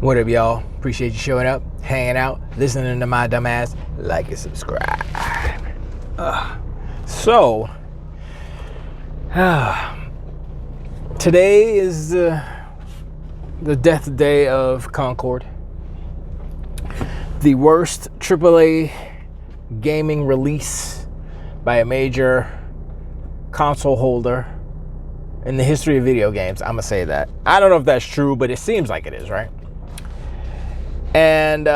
What up, y'all? Appreciate you showing up, hanging out, listening to my dumb ass. Like and subscribe. Today is the death day of Concord. The worst AAA gaming release by a major console holder in the history of video games. I'm gonna say that. I don't know if that's true, but it seems like it is, right? And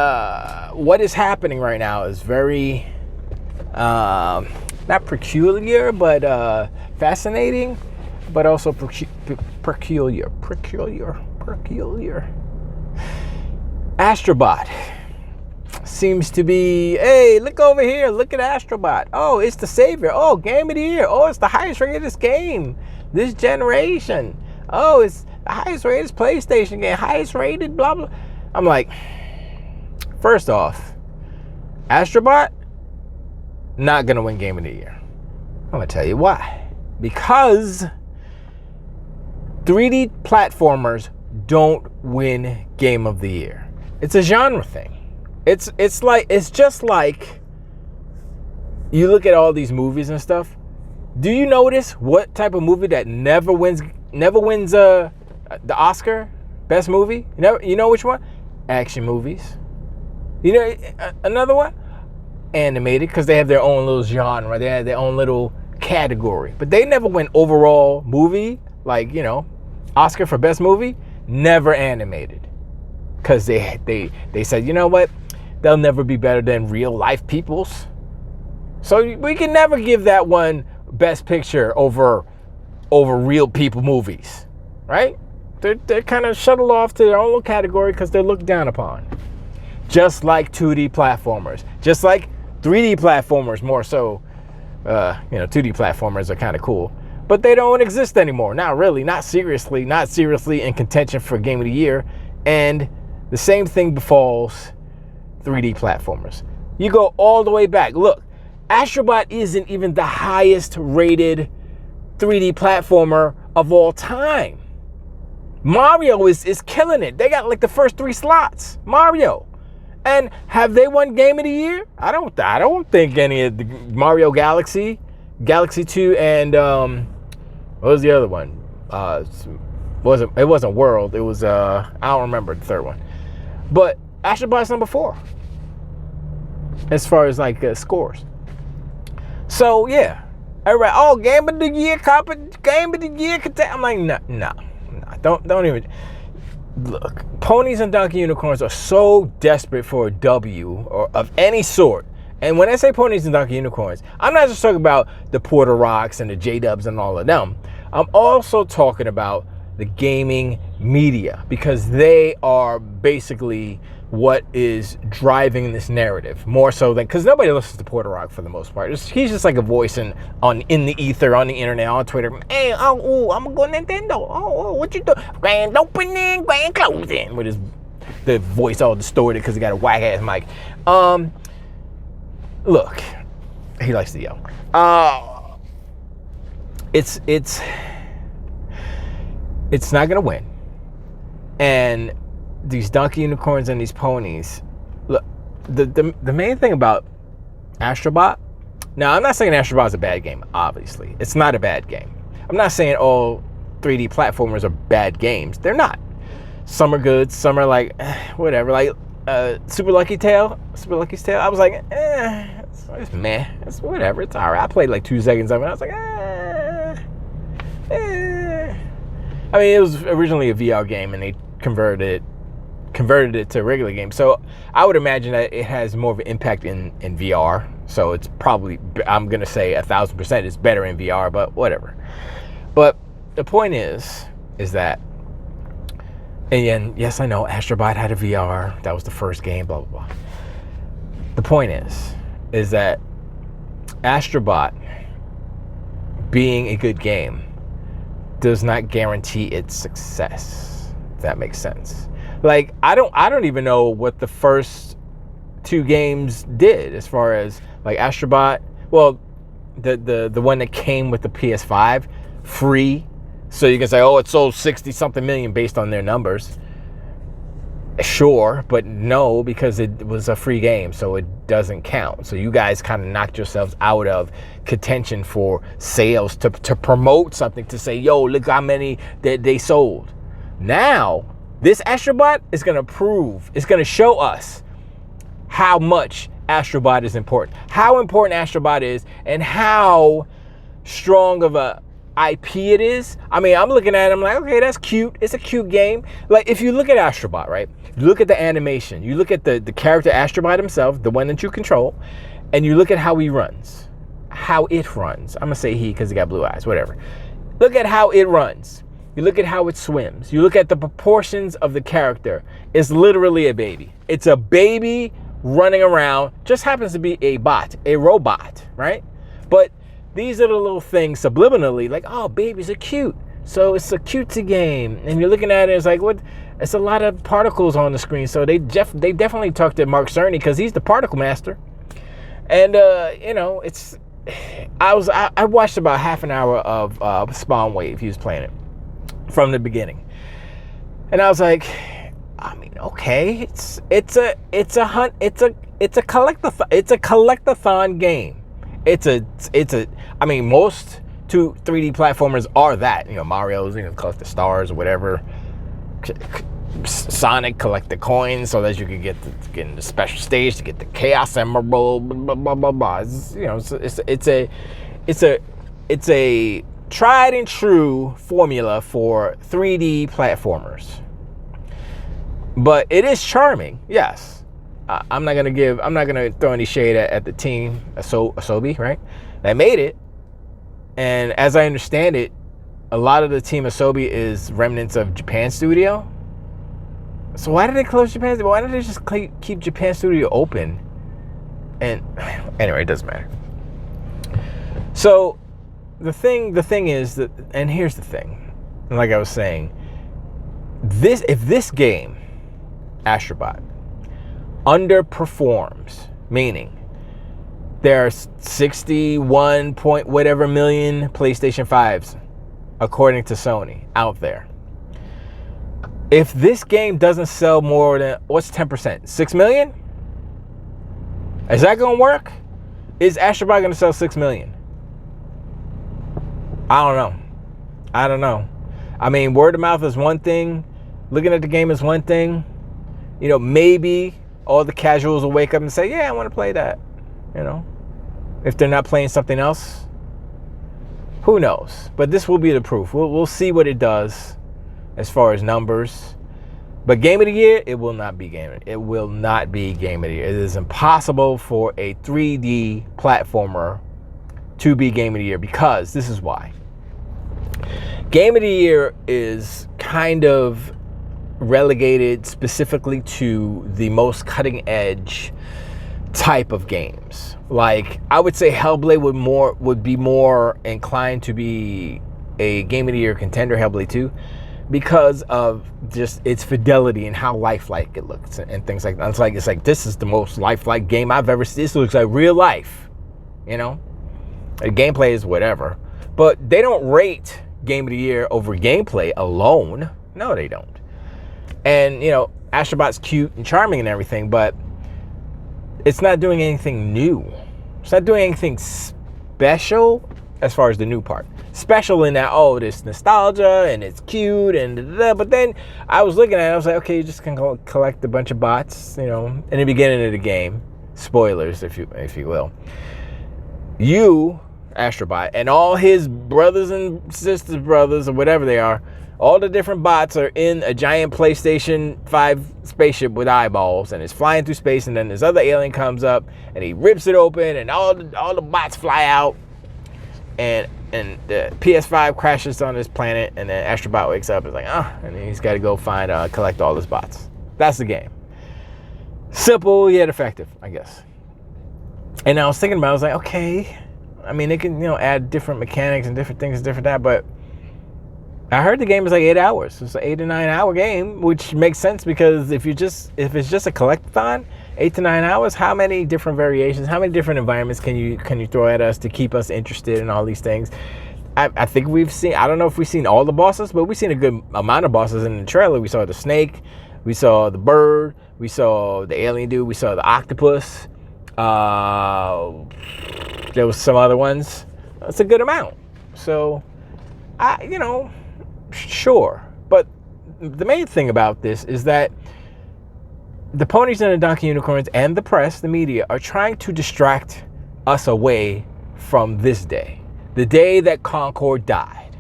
what is happening right now is very not peculiar, but fascinating, but also peculiar. Astrobot seems to be, hey, look over here, look at Astrobot. Oh, it's the Saviour. Oh, game of the year. Oh, it's the highest rated game this generation. Oh, it's the highest rated PlayStation game, highest rated blah blah. I'm like, first off, Astrobot not gonna win game of the year. I'm gonna tell you why. Because 3D platformers don't win game of the year. It's a genre thing. It's just like you look at all these movies and stuff. Do you notice what type of movie that never wins the Oscar best movie? You know which one? Action movies. You know another one? Animated, because they have their own little genre. They have their own little category. But they never win overall movie, like, you know, Oscar for best movie. Never animated. Because they said, you know what? They'll never be better than real life peoples. So we can never give that one best picture over real people movies. Right? They're kind of shuttled off to their own little category because they're looked down upon. Just like 2D platformers. Just like 3D platformers, more so. 2D platformers are kind of cool. But they don't exist anymore. Not really. Not seriously in contention for Game of the Year. And the same thing befalls 3D platformers. You go all the way back. Look, Astrobot isn't even the highest rated 3D platformer of all time. Mario is killing it. They got like the first 3 slots. Mario. And have they won Game of the Year? I don't think any of the Mario Galaxy 2, and what was the other one? It wasn't World. It was I don't remember the third one. But Astrobot's number 4 as far as like scores. So yeah, everybody, oh, Game of the Year, Game of the Year. I'm like, no, don't even. Look, ponies and donkey unicorns are so desperate for a W or of any sort. And when I say ponies and donkey unicorns, I'm not just talking about the Porter Rocks and the J-Dubs and all of them. I'm also talking about the gaming media, because they are basically what is driving this narrative more so than, because nobody listens to Porter Rock for the most part. He's just like a voice in the ether, on the internet, on Twitter. Hey, I'm gonna go Nintendo. Oh, what you do? Grand opening, grand closing, with the voice all distorted because he got a whack ass mic. Look, he likes to yell. It's not gonna win, and these donkey unicorns and these ponies. Look, the main thing about Astrobot. Now, I'm not saying Astrobot's a bad game. Obviously, it's not a bad game. I'm not saying all 3D platformers are bad games. They're not. Some are good. Some are like whatever. Like Super Lucky's Tale. I was like, it's meh. It's whatever. It's alright. I played like 2 seconds of it. I was like, I mean, it was originally a VR game, and they converted it to a regular game. So I would imagine that it has more of an impact in VR. So it's probably, I'm going to say 1,000% it's better in VR, but whatever. But the point is that, and yes, I know Astrobot had a VR. That was the first game, blah, blah, blah. The point is that Astrobot being a good game does not guarantee its success, if that makes sense. Like, I don't even know what the first 2 games did as far as like Astrobot. Well, the one that came with the PS5 free, so you can say, oh, it sold 60 something million based on their numbers. Sure, but no, because it was a free game, so it doesn't count. So you guys kind of knocked yourselves out of contention for sales to promote something, to say, yo, look how many that they sold. Now, this Astrobot is going to prove, it's going to show us how much Astrobot is important, how important Astrobot is, and how strong of a IP it is. I mean, I'm looking at it, I'm like, okay, that's cute. It's a cute game. Like, if you look at Astrobot, right? You look at the animation, you look at the character Astrobot himself, the one that you control, and you look at how he runs, how it runs. I'm gonna say he because he got blue eyes, whatever. Look at how it runs. You look at how it swims. You look at the proportions of the character. It's literally a baby. It's a baby running around, just happens to be a bot, a robot, right? But these are the little things subliminally, like, oh, babies are cute, so it's a cutesy game. And you're looking at it, it's like, what? It's a lot of particles on the screen. So they definitely talked to Mark Cerny because he's the particle master. And you know, it's I watched about half an hour of Spawn Wave. He was playing it from the beginning, and I was like, I mean, okay, it's a collectathon game. I mean, most 3D platformers are that. You know, Mario's, you know, collect the stars or whatever. Sonic, collect the coins so that you can get in the special stage to get the Chaos Emerald. Blah blah blah blah. You know, it's a tried and true formula for 3D platformers. But it is charming, yes. I'm not gonna throw any shade at the team, Asobi, right? They made it, and as I understand it, a lot of the team Asobi is remnants of Japan Studio. So why did they close Japan? Why did they just keep Japan Studio open? And anyway, it doesn't matter. So the thing is that, and here's the thing, like I was saying, if this game, Astrobot, underperforms, meaning there are 61 point whatever million PlayStation 5s, according to Sony, out there. If this game doesn't sell more than, what's 10%? 6 million? Is that going to work? Is Astrobot going to sell 6 million? I don't know. I mean, word of mouth is one thing. Looking at the game is one thing. You know, maybe all the casuals will wake up and say, yeah, I want to play that. You know, if they're not playing something else. Who knows? But this will be the proof. We'll see what it does as far as numbers. But Game of the Year, it will not be Game of the Year. It will not be Game of the Year. It is impossible for a 3D platformer to be Game of the Year, because this is why. Game of the Year is kind of relegated specifically to the most cutting edge type of games. Like, I would say Hellblade would be more inclined to be a Game of the Year contender, Hellblade 2, because of just its fidelity and how lifelike it looks and things like that. It's like this is the most lifelike game I've ever seen. This looks like real life, you know. The gameplay is whatever, but they don't rate Game of the Year over gameplay alone. No, they don't. And you know, Astrobot's cute and charming and everything, but it's not doing anything new. It's not doing anything special as far as the new part. Special in that, oh, this nostalgia and it's cute and da-da-da. But then I was looking at it, I was like, okay, you just can collect a bunch of bots, you know, in the beginning of the game. Spoilers, if you will. You, Astrobot, and all his brothers and sisters brothers or whatever they are, all the different bots are in a giant PlayStation 5 spaceship with eyeballs, and it's flying through space, and then this other alien comes up and he rips it open and all the bots fly out, and the PS5 crashes on this planet, and then Astrobot wakes up and is like, and then he's got to go collect all his bots. That's the game. Simple yet effective, I guess. And I was thinking about it, I was like, okay, I mean, they can, you know, add different mechanics and different things and different that, but I heard the game is like 8 hours. It's an 8 to 9 hour game, which makes sense because if it's just a collectathon, 8 to 9 hours, how many different variations, how many different environments can you throw at us to keep us interested in all these things? I think we've seen, I don't know if we've seen all the bosses, but we've seen a good amount of bosses in the trailer. We saw the snake, We saw the bird. We saw the alien dude. We saw the octopus. There was some other ones. That's a good amount. So, sure. But the main thing about this is that the ponies and the donkey unicorns and the press, the media, are trying to distract us away from this day. The day that Concord died.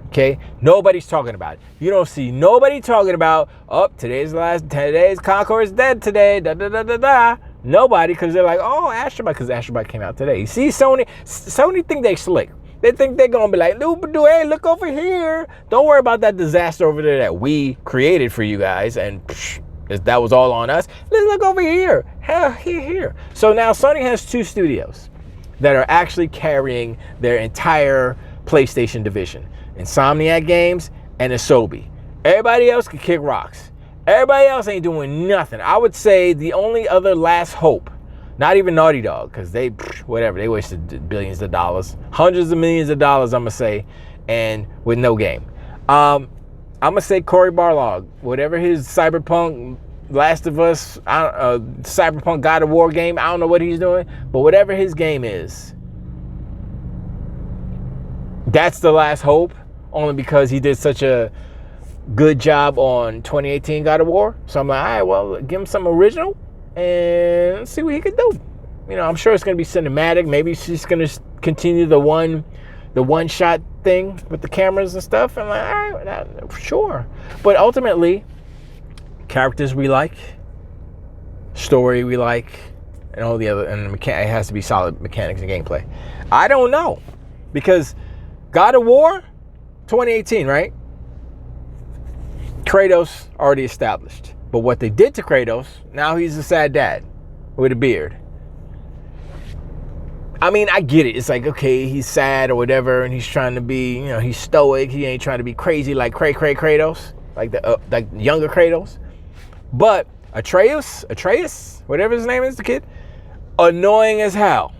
Okay? Nobody's talking about it. You don't see nobody talking about, today's Concord's dead today, da-da-da-da-da. Nobody, because they're like, Astrobot, because Astrobot came out today. You see, Sony think they slick. They think they're going to be like, hey, look over here. Don't worry about that disaster over there that we created for you guys, and that was all on us. Let's look over here. Here. So now Sony has 2 studios that are actually carrying their entire PlayStation division. Insomniac Games and Asobi. Everybody else can kick rocks. Everybody else ain't doing nothing. I would say the only other last hope, not even Naughty Dog, because they wasted billions of dollars, hundreds of millions of dollars, I'm going to say, and with no game. I'm going to say Cory Barlog, whatever his Cyberpunk Last of Us, Cyberpunk God of War game, I don't know what he's doing, but whatever his game is, that's the last hope, only because he did such a good job on 2018 God of War. So I'm like, all right, well, give him some original and see what he can do. I'm sure it's going to be cinematic. Maybe she's going to continue the one shot thing with the cameras and stuff. I'm like, all right, sure. But ultimately, characters we like, story we like, and all the other, and it has to be solid mechanics and gameplay. I don't know, because God of War 2018, right? Kratos already established. But what they did to Kratos, now he's a sad dad with a beard. I mean, I get it. It's like, okay, he's sad or whatever, and he's trying to be, he's stoic. He ain't trying to be crazy like Kratos, like the younger Kratos. But Atreus, whatever his name is, the kid, annoying as hell.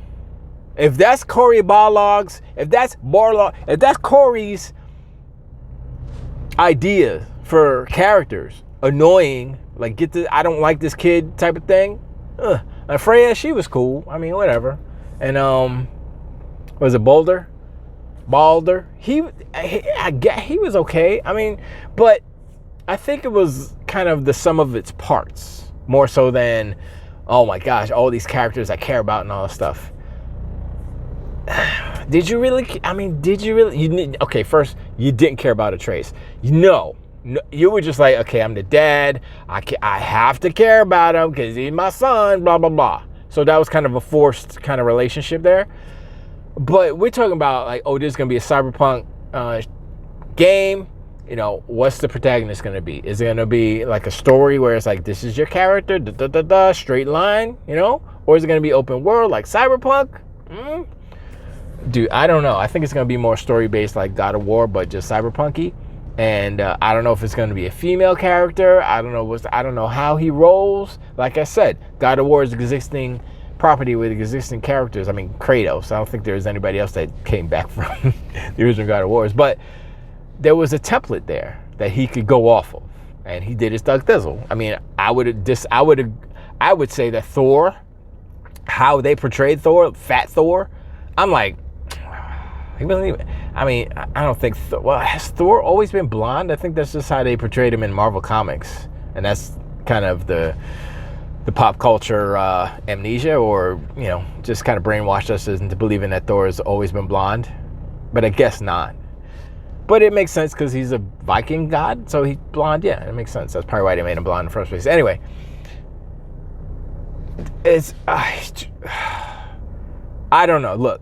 If that's Cory Barlog's, if that's Cory's idea for characters, annoying, like I don't like this kid type of thing. And Freya, she was cool. I mean, whatever. And was it Balder? I get he was okay. I mean, but I think it was kind of the sum of its parts, more so than, oh my gosh, all these characters I care about and all this stuff. Did you really? Okay, first, you didn't care about Atreus. No, you were just like, okay, I'm the dad. I have to care about him because he's my son, blah, blah, blah. So that was kind of a forced kind of relationship there. But we're talking about like, this is going to be a cyberpunk game. What's the protagonist going to be? Is it going to be like a story where it's like, this is your character, straight line, Or is it going to be open world like Cyberpunk? Dude, I don't know. I think it's going to be more story-based like God of War, but just cyberpunk-y. And I don't know if it's going to be a female character. I don't know how he rolls. Like I said, God of War is existing property with existing characters. I mean, Kratos. I don't think there's anybody else that came back from the original God of Wars. But there was a template there that he could go off of, and he did his Doug Thizzle. I mean, I would say that Thor, how they portrayed Thor, Fat Thor, I'm like, he wasn't even. I mean, I don't think. Has Thor always been blonde? I think that's just how they portrayed him in Marvel Comics, and that's kind of the pop culture amnesia, or just kind of brainwashed us into believing that Thor has always been blonde. But I guess not. But it makes sense because he's a Viking god, so he's blonde. Yeah, it makes sense. That's probably why they made him blonde in the first place. Anyway, I don't know. Look,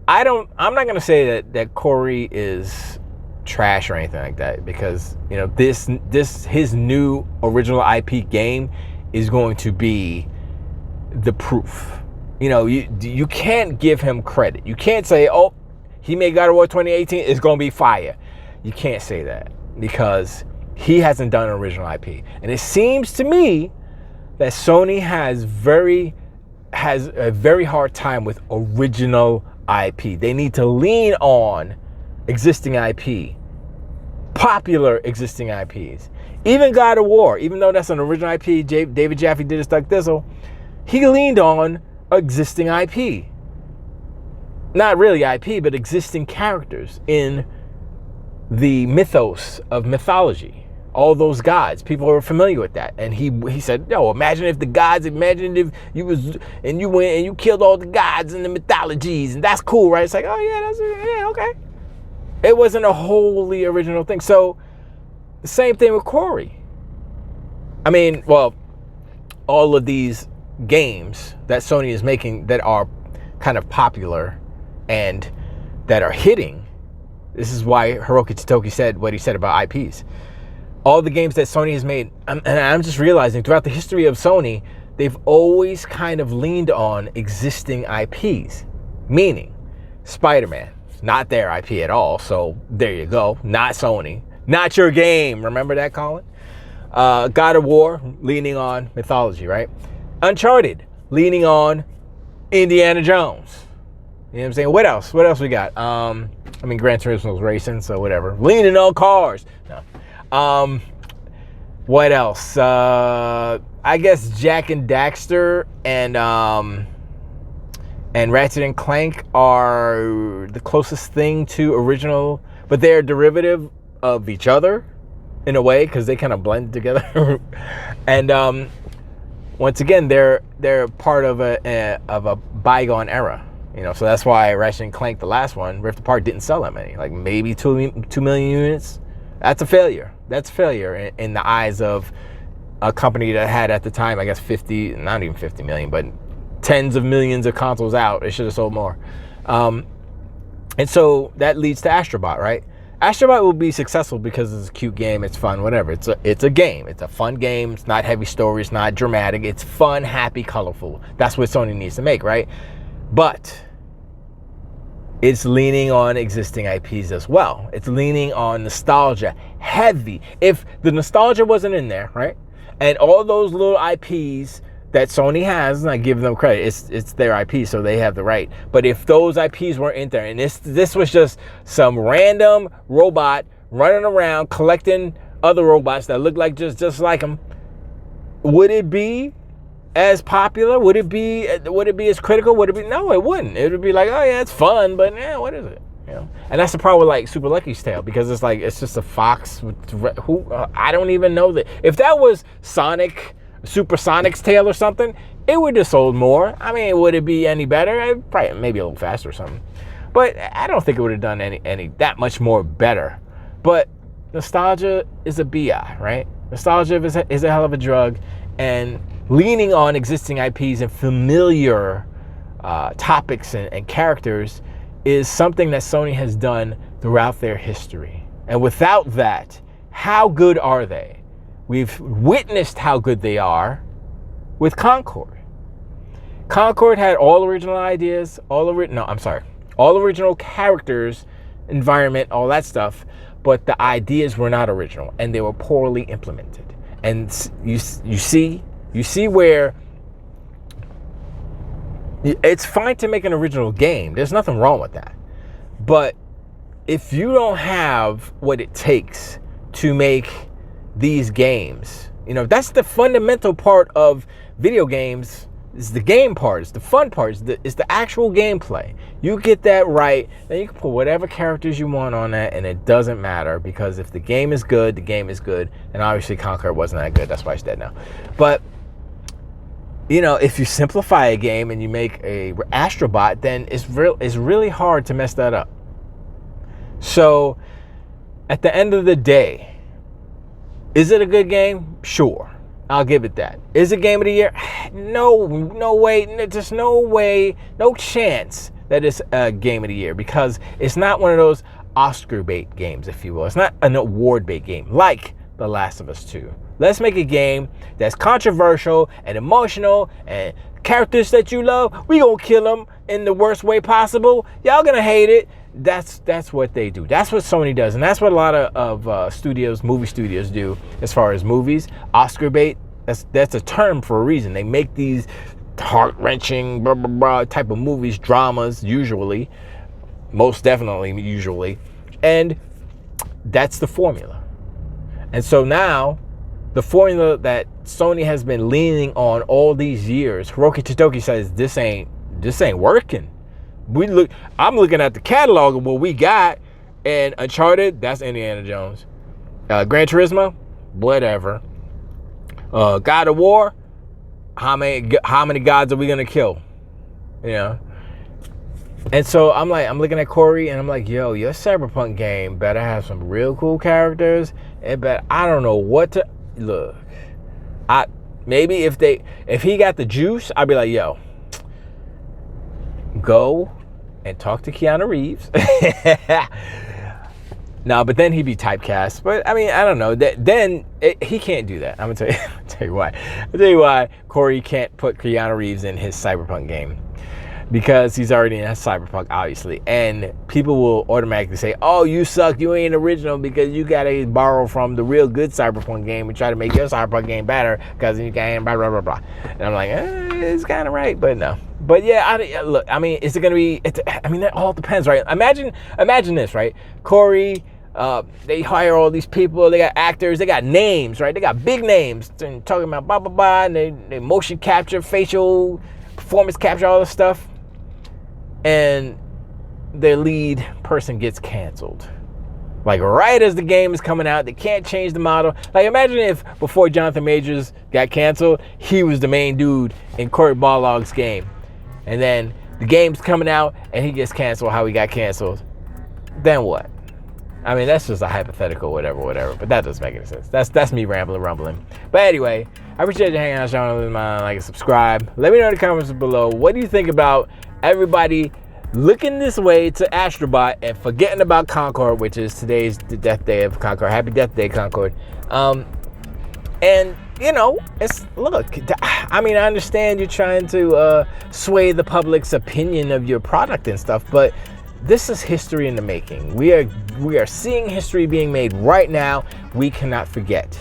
I'm not gonna say that Cory is trash or anything like that, because his new original IP game is going to be the proof. You can't give him credit. You can't say, he made God of War 2018, it's gonna be fire. You can't say that, because he hasn't done an original IP. And it seems to me that Sony has a very hard time with original IP. They need to lean on existing IP popular existing IPs. Even God of War, even though that's an original IP, David Jaffe did a Stuck Thistle, he leaned on existing IP. Not really IP, but existing characters in the mythos of mythology. All those gods, people are familiar with that. And he said, yo, imagine if you went and you killed all the gods in the mythologies, and that's cool, right? It's like, oh yeah, okay. It wasn't a wholly original thing. So the same thing with Corey. I mean, well, all of these games that Sony is making that are kind of popular and that are hitting, this is why Hiroki Totoki said what he said about IPs. All the games that Sony has made, and I'm just realizing throughout the history of Sony, they've always kind of leaned on existing IPs. Meaning, Spider-Man, not their IP at all, so there you go. Not Sony. Not your game. Remember that, Colin? God of War, leaning on mythology, right? Uncharted, leaning on Indiana Jones. You know what I'm saying? What else? What else we got? I mean, Gran Turismo's racing, so whatever. Leaning on cars. No. What else? I guess Jak and Daxter and Ratchet and Clank are the closest thing to original, but they're derivative of each other in a way because they kind of blend together. And once again, they're part of a bygone era. You know, so that's why Ratchet and Clank, the last one, Rift Apart, didn't sell that many. Like maybe 2 million units. That's a failure. That's failure in the eyes of a company that had at the time, I guess, 50, not even 50 million, but tens of millions of consoles out. It should have sold more. And so that leads to Astrobot, right? Astrobot will be successful because it's a cute game. It's fun, whatever. It's a game. It's a fun game. It's not heavy story. It's not dramatic. It's fun, happy, colorful. That's what Sony needs to make, right? But it's leaning on existing IPs as well. It's leaning on nostalgia, heavy. If the nostalgia wasn't in there, right? And all those little IPs that Sony has, and I give them credit, it's their IP, so they have the right. But if those IPs weren't in there, and this was just some random robot running around collecting other robots that look like just like them, would it be as popular? Would it be as critical? Would it be? No, it wouldn't. It would be like, oh yeah, it's fun, but yeah, what is it? You know? And that's the problem with like Super Lucky's Tale, because it's like it's just a fox who I don't even know that. If that was Super Sonic's Tale or something, it would have sold more. I mean, would it be any better? Probably maybe a little faster or something. But I don't think it would have done any that much more better. But nostalgia is a BI, right? Nostalgia is a hell of a drug, and leaning on existing IPs and familiar topics and characters is something that Sony has done throughout their history. And without that, how good are they? We've witnessed how good they are with Concord. Concord had all original ideas, all original characters, environment, all that stuff, but the ideas were not original and they were poorly implemented. And you see where it's fine to make an original game. There's nothing wrong with that. But if you don't have what it takes to make these games, you know, that's the fundamental part of video games, is the game part, it's the fun part, it's the actual gameplay. You get that right, then you can put whatever characters you want on that, and it doesn't matter, because if the game is good, the game is good. And obviously Concord wasn't that good, that's why it's dead now. But you know, if you simplify a game and you make a Astrobot, then it's really hard to mess that up. So at the end of the day, is it a good game? Sure, I'll give it that. Is it game of the year? No way, just no way, no chance that it's a game of the year, because it's not one of those Oscar bait games, if you will. It's not an award bait game like The Last of Us 2. Let's make a game that's controversial and emotional and characters that you love. We gonna kill them in the worst way possible. Y'all gonna hate it. That's what they do. That's what Sony does, and that's what a lot of movie studios do as far as movies. Oscar bait. That's a term for a reason. They make these heart-wrenching blah blah blah type of movies, dramas, usually, most definitely usually, and that's the formula. And so now, the formula that Sony has been leaning on all these years, Hiroki Totoki says this ain't working. I'm looking at the catalog of what we got, and Uncharted, that's Indiana Jones. Gran Turismo, whatever. God of War, how many gods are we gonna kill? You know. And so I'm looking at Corey, and I'm like, yo, your Cyberpunk game better have some real cool characters. I don't know what to look. Maybe if he got the juice, I'd be like, yo, go and talk to Keanu Reeves. No, but then he'd be typecast. But I mean, I don't know. He can't do that. I'm gonna tell you why. I'll tell you why Corey can't put Keanu Reeves in his Cyberpunk game. Because he's already in Cyberpunk, obviously. And people will automatically say, oh, you suck, you ain't original because you gotta borrow from the real good Cyberpunk game and try to make your Cyberpunk game better because you can't blah, blah, blah, blah. And I'm like, it's kind of right, but no. But yeah, look, I mean, is it gonna be, that all depends, right? Imagine this, right? Corey, they hire all these people, they got actors, they got names, right? They got big names, and talking about blah, blah, blah, and they motion capture, facial, performance capture, all this stuff. And their lead person gets canceled. Like right as the game is coming out, they can't change the model. Like imagine if before Jonathan Majors got canceled, he was the main dude in Cory Barlog's game. And then the game's coming out and he gets canceled how he got canceled. Then what? I mean, that's just a hypothetical, whatever. But that doesn't make any sense. That's me rumbling. But anyway, I appreciate you hanging out, showing like and subscribe. Let me know in the comments below. What do you think about everybody looking this way to Astrobot and forgetting about Concord, which is today's the death day of Concord. Happy Death Day, Concord. And you know, I mean, I understand you're trying to sway the public's opinion of your product and stuff, but this is history in the making. We are seeing history being made right now. We cannot forget.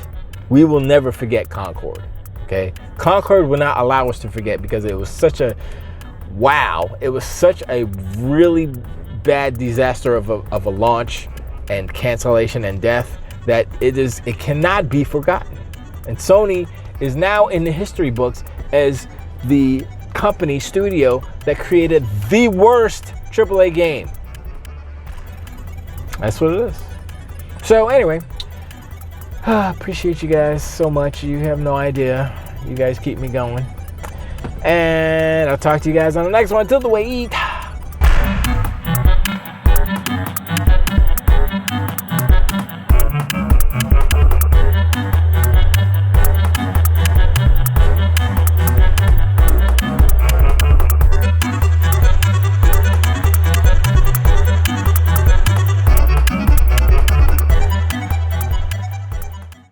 We will never forget Concord. Okay, Concord will not allow us to forget because it was such a it was such a really bad disaster of a launch and cancellation and death that it cannot be forgotten. And Sony is now in the history books as the company studio that created the worst AAA game. That's what it is. So anyway, appreciate you guys so much. You have no idea. You guys keep me going. And I'll talk to you guys on the next one. Till the way, eat.